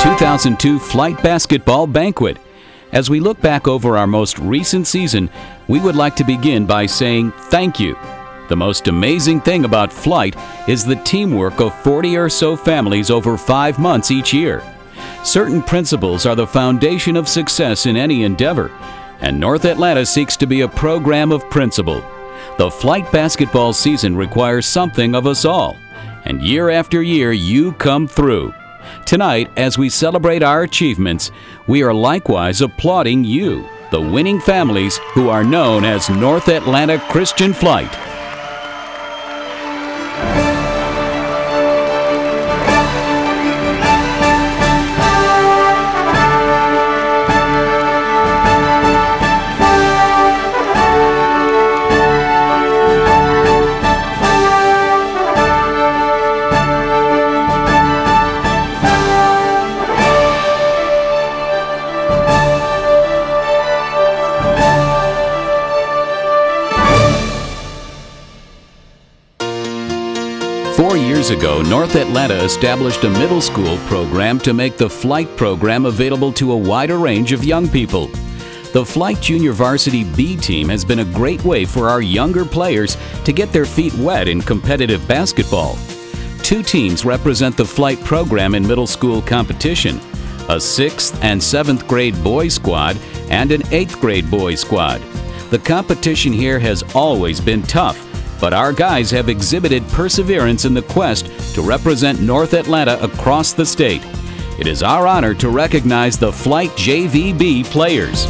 2002 Flight Basketball Banquet. As we look back over our most recent season, we would like to begin by saying thank you. The most amazing thing about Flight is the teamwork of 40 or so families over 5 months each year. Certain principles are the foundation of success in any endeavor, and North Atlanta seeks to be a program of principle. The Flight Basketball season requires something of us all, and year after year you come through. Tonight, as we celebrate our achievements, we are likewise applauding you, the winning families who are known as North Atlanta Christian Flight. Years ago, North Atlanta established a middle school program to make the Flight program available to a wider range of young people. The Flight Junior Varsity B team has been a great way for our younger players to get their feet wet in competitive basketball. 2 teams represent the Flight program in middle school competition: a 6th and 7th grade boys squad and an 8th grade boys squad. The competition here has always been tough, but our guys have exhibited perseverance in the quest to represent North Atlanta across the state. It is our honor to recognize the Flight JVB players.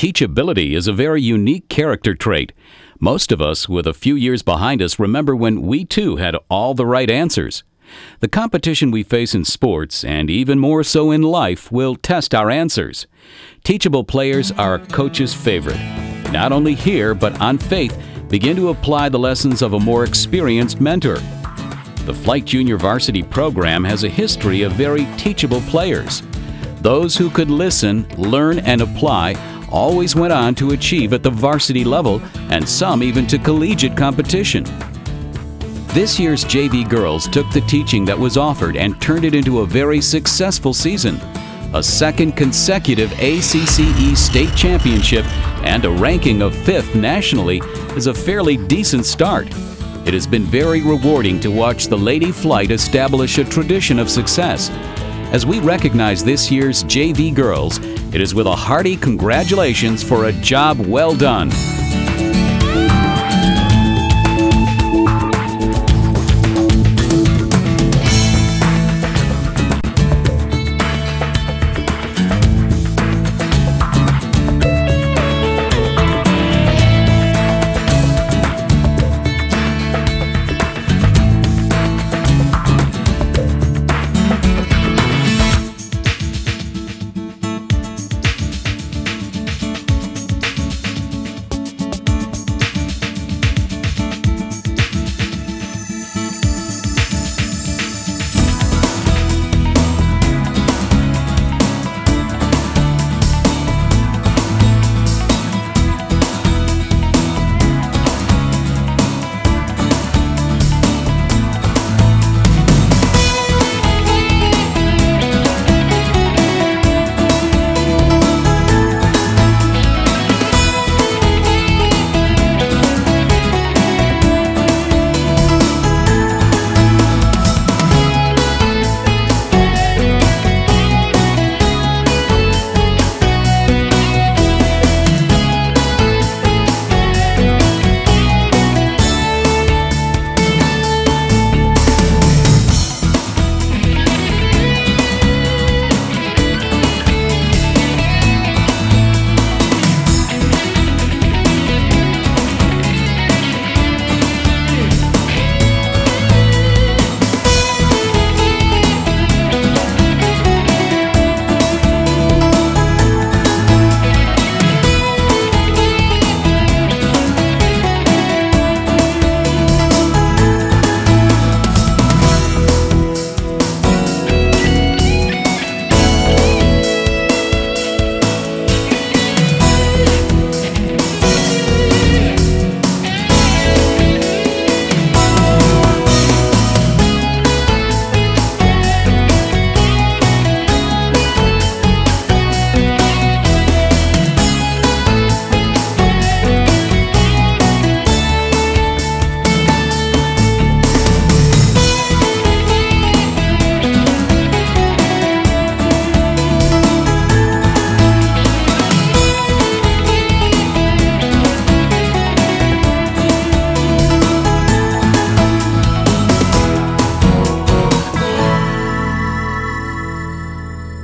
Teachability is a very unique character trait. Most of us with a few years behind us remember when we too had all the right answers. The competition we face in sports, and even more so in life, will test our answers. Teachable players are a coach's favorite. Not only here, but on faith, begin to apply the lessons of a more experienced mentor. The Flight Junior Varsity program has a history of very teachable players. Those who could listen, learn, and apply always went on to achieve at the varsity level, and some even to collegiate competition. This year's JV girls took the teaching that was offered and turned it into a very successful season. A second consecutive ACCE state championship and a ranking of 5th nationally is a fairly decent start. It has been very rewarding to watch the Lady Flight establish a tradition of success. As we recognize this year's JV girls, it is with a hearty congratulations for a job well done.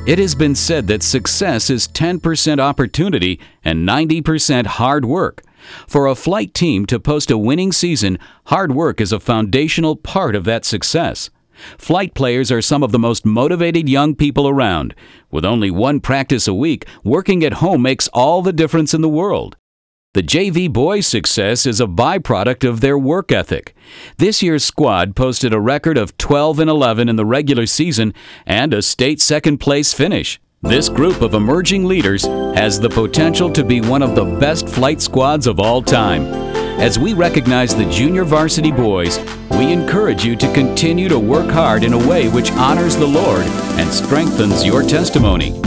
It has been said that success is 10% opportunity and 90% hard work. For a flight team to post a winning season, hard work is a foundational part of that success. Flight players are some of the most motivated young people around. With only one practice a week, working at home makes all the difference in the world. The JV boys' success is a byproduct of their work ethic. This year's squad posted a record of 12-11 in the regular season and a state second-place finish. This group of emerging leaders has the potential to be one of the best flight squads of all time. As we recognize the junior varsity boys, we encourage you to continue to work hard in a way which honors the Lord and strengthens your testimony.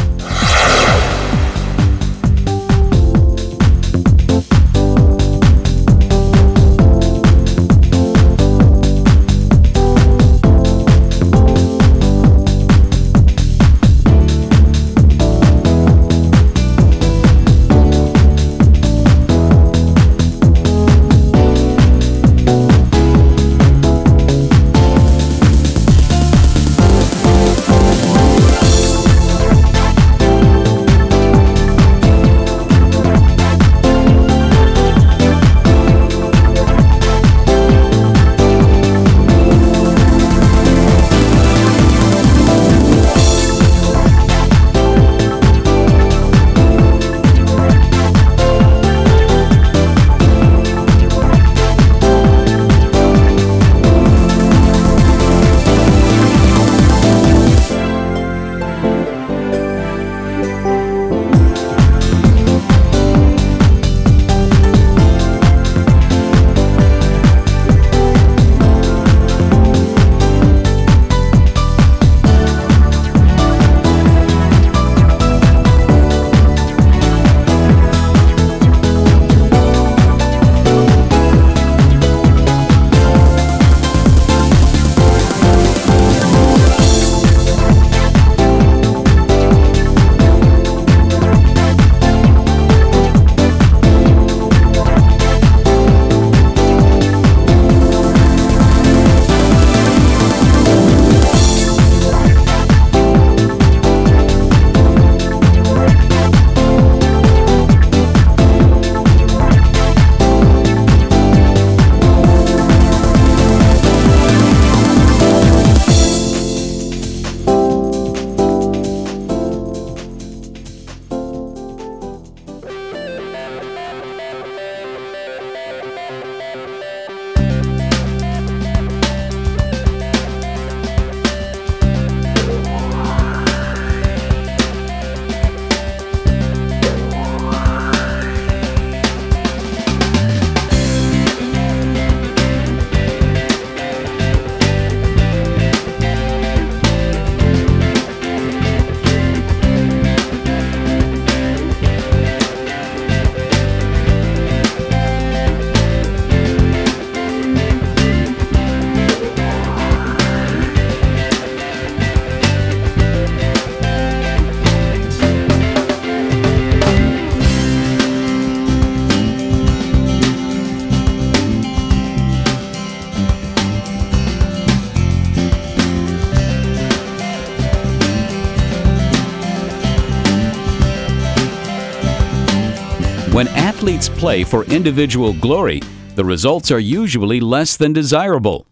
When athletes play for individual glory, the results are usually less than desirable.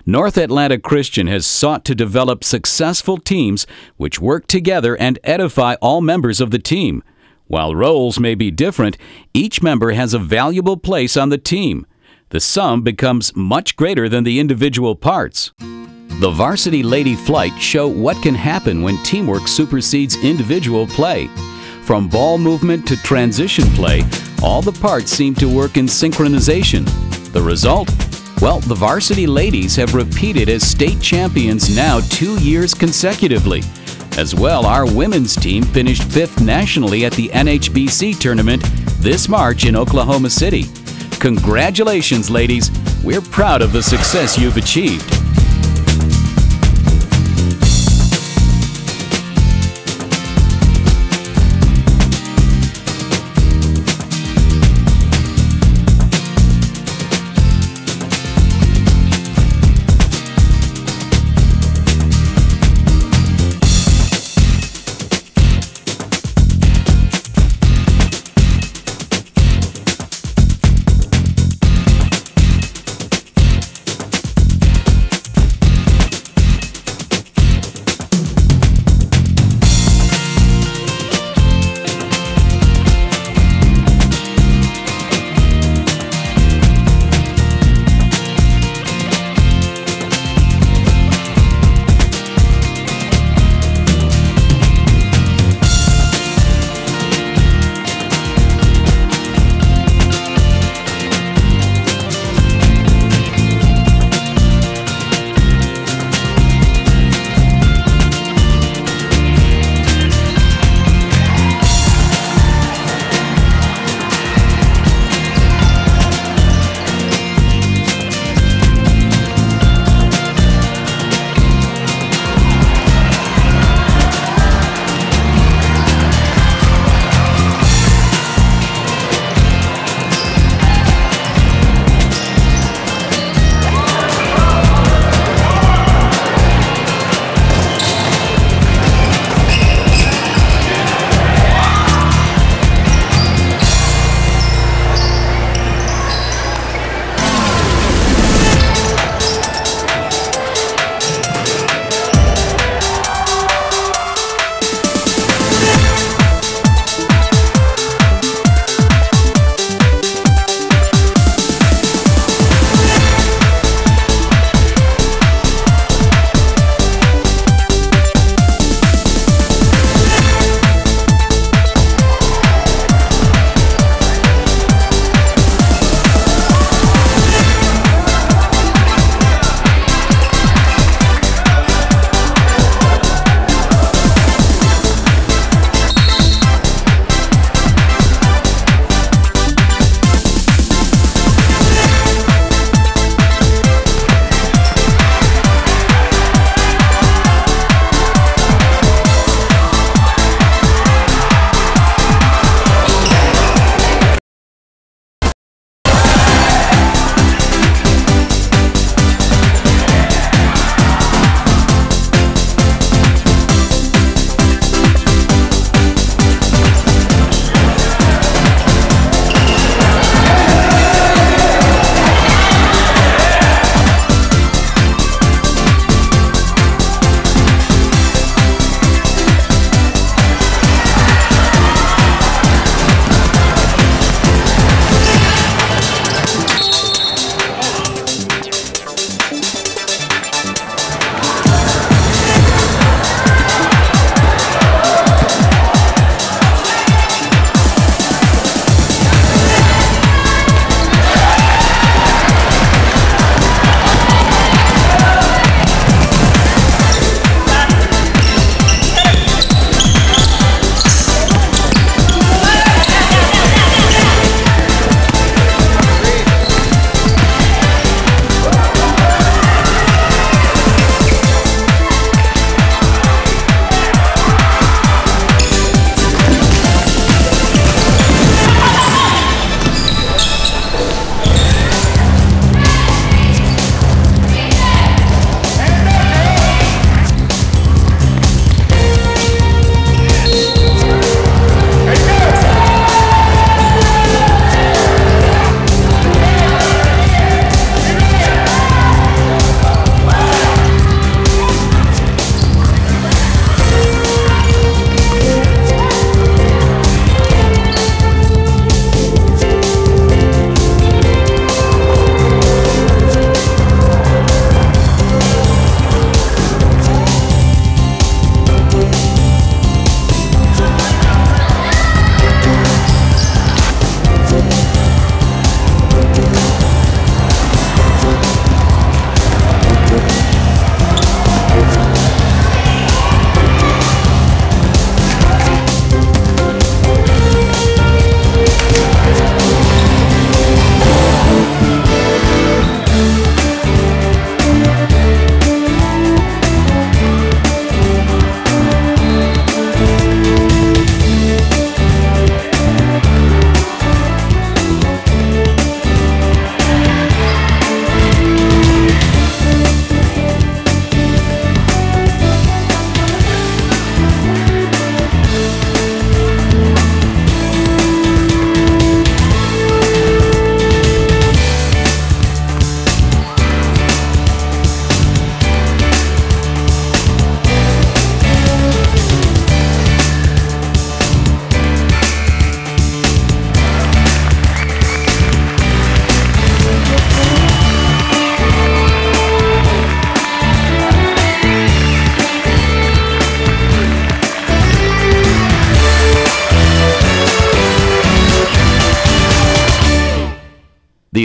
North Atlanta Christian has sought to develop successful teams which work together and edify all members of the team. While roles may be different, each member has a valuable place on the team. The sum becomes much greater than the individual parts. The Varsity Lady Flight show what can happen when teamwork supersedes individual play. From ball movement to transition play, all the parts seem to work in synchronization. The result? Well, the Varsity Ladies have repeated as state champions now 2 years consecutively. As well, our women's team finished 5th nationally at the NHBC tournament this March in Oklahoma City. Congratulations, ladies! We're proud of the success you've achieved.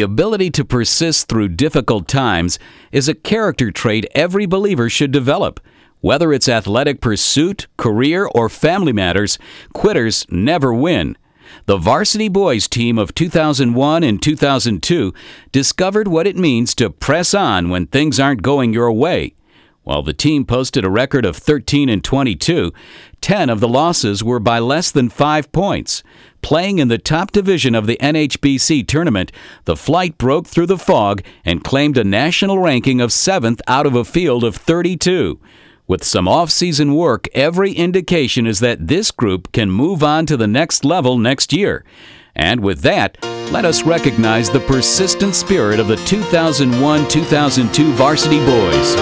The ability to persist through difficult times is a character trait every believer should develop. Whether it's athletic pursuit, career, or family matters, quitters never win. The varsity boys team of 2001 and 2002 discovered what it means to press on when things aren't going your way. While the team posted a record of 13-22, 10 of the losses were by less than 5 points. Playing in the top division of the NHBC tournament, the Flight broke through the fog and claimed a national ranking of 7th out of a field of 32. With some off-season work, every indication is that this group can move on to the next level next year. And with that, let us recognize the persistent spirit of the 2001-2002 varsity boys.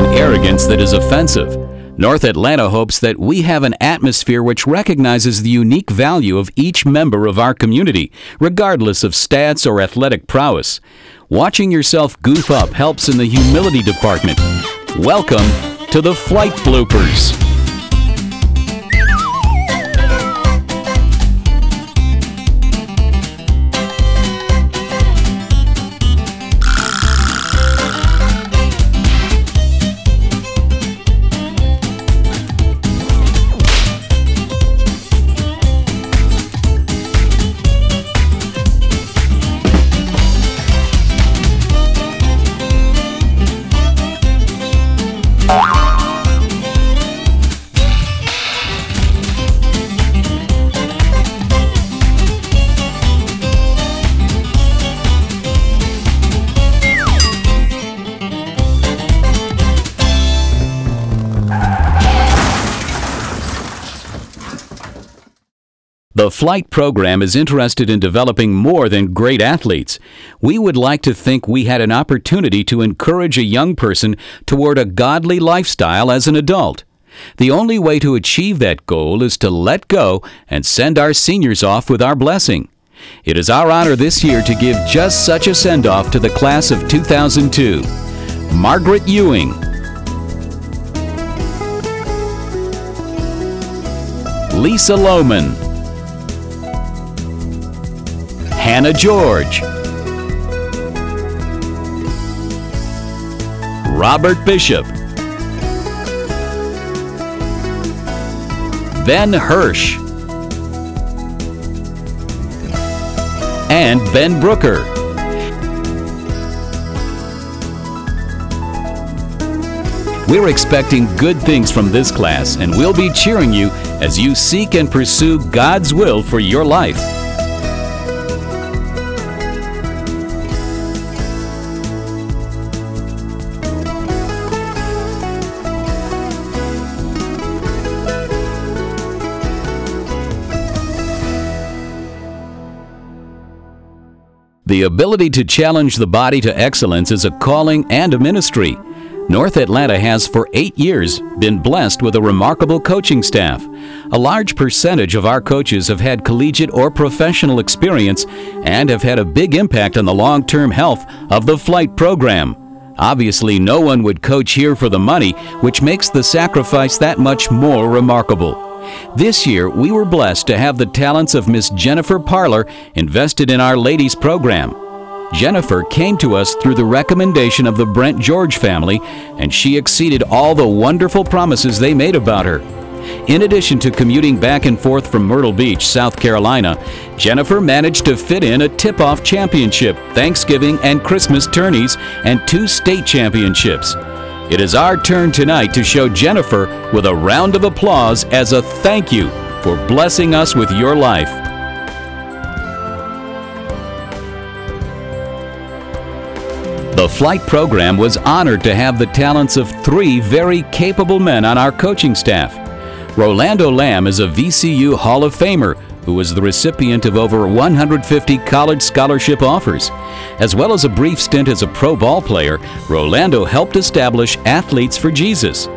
and arrogance that is offensive. North Atlanta hopes that we have an atmosphere which recognizes the unique value of each member of our community, regardless of stats or athletic prowess. Watching yourself goof up helps in the humility department. Welcome to the Flight Bloopers. The Flight program is interested in developing more than great athletes. We would like to think we had an opportunity to encourage a young person toward a godly lifestyle as an adult. The only way to achieve that goal is to let go and send our seniors off with our blessing. It is our honor this year to give just such a send-off to the class of 2002. Margaret Ewing, Lisa Lohman, Hannah George, Robert Bishop, Ben Hirsch, and Ben Brooker. We're expecting good things from this class, and we'll be cheering you as you seek and pursue God's will for your life. The ability to challenge the body to excellence is a calling and a ministry. North Atlanta has for 8 years been blessed with a remarkable coaching staff. A large percentage of our coaches have had collegiate or professional experience and have had a big impact on the long-term health of the Flight program. Obviously, no one would coach here for the money, which makes the sacrifice that much more remarkable. This year, we were blessed to have the talents of Miss Jennifer Parler invested in our ladies program. Jennifer came to us through the recommendation of the Brent George family, and she exceeded all the wonderful promises they made about her. In addition to commuting back and forth from Myrtle Beach, South Carolina, Jennifer managed to fit in a tip-off championship, Thanksgiving and Christmas tourneys, and 2 state championships. It is our turn tonight to show Jennifer with a round of applause as a thank you for blessing us with your life. The Flight program was honored to have the talents of 3 very capable men on our coaching staff. Rolando Lamb is a VCU Hall of Famer who was the recipient of over 150 college scholarship offers. As well as a brief stint as a pro ball player, Rolando helped establish Athletes for Jesus.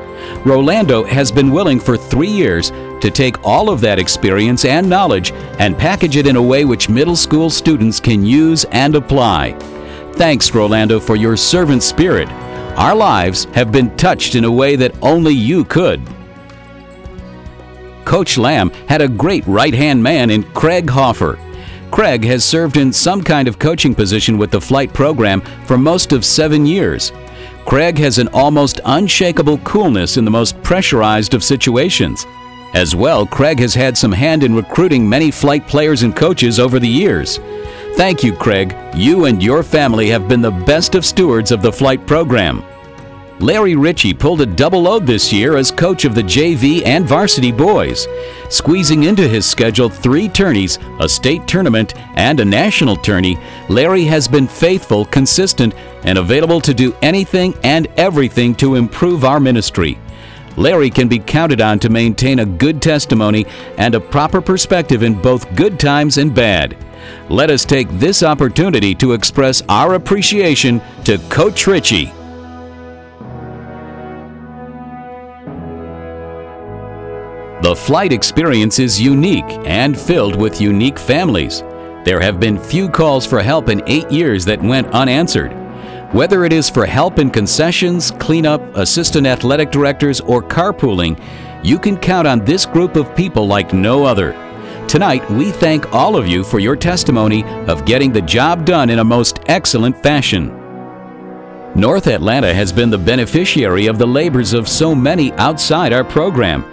Rolando has been willing for 3 years to take all of that experience and knowledge and package it in a way which middle school students can use and apply. Thanks, Rolando, for your servant spirit. Our lives have been touched in a way that only you could. Coach Lamb had a great right-hand man in Craig Hoffer. Craig has served in some kind of coaching position with the Flight program for most of 7 years. Craig has an almost unshakable coolness in the most pressurized of situations. As well, Craig has had some hand in recruiting many Flight players and coaches over the years. Thank you, Craig. You and your family have been the best of stewards of the Flight program. Larry Ritchie pulled a double load this year as coach of the JV and varsity boys, squeezing into his schedule 3 tourneys, a state tournament, and a national tourney. Larry has been faithful, consistent, and available to do anything and everything to improve our ministry. Larry can be counted on to maintain a good testimony and a proper perspective in both good times and bad. Let us take this opportunity to express our appreciation to Coach Ritchie. The flight experience is unique and filled with unique families. There have been few calls for help in 8 years that went unanswered. Whether it is for help in concessions, cleanup, assistant athletic directors, or carpooling, you can count on this group of people like no other. Tonight, we thank all of you for your testimony of getting the job done in a most excellent fashion. North Atlanta has been the beneficiary of the labors of so many outside our program.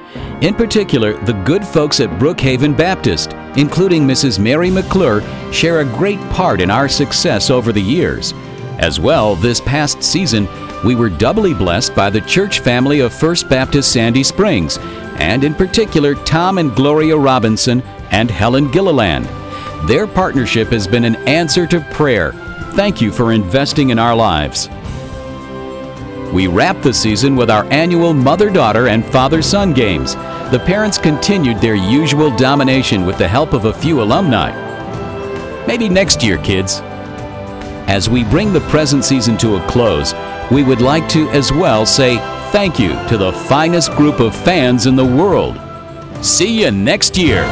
In particular, the good folks at Brookhaven Baptist, including Mrs. Mary McClure, share a great part in our success over the years. As well, this past season, we were doubly blessed by the church family of First Baptist Sandy Springs, and in particular, Tom and Gloria Robinson and Helen Gilliland. Their partnership has been an answer to prayer. Thank you for investing in our lives. We wrapped the season with our annual mother-daughter and father-son games. The parents continued their usual domination with the help of a few alumni. Maybe next year, kids. As we bring the present season to a close, we would like to as well say thank you to the finest group of fans in the world. See you next year.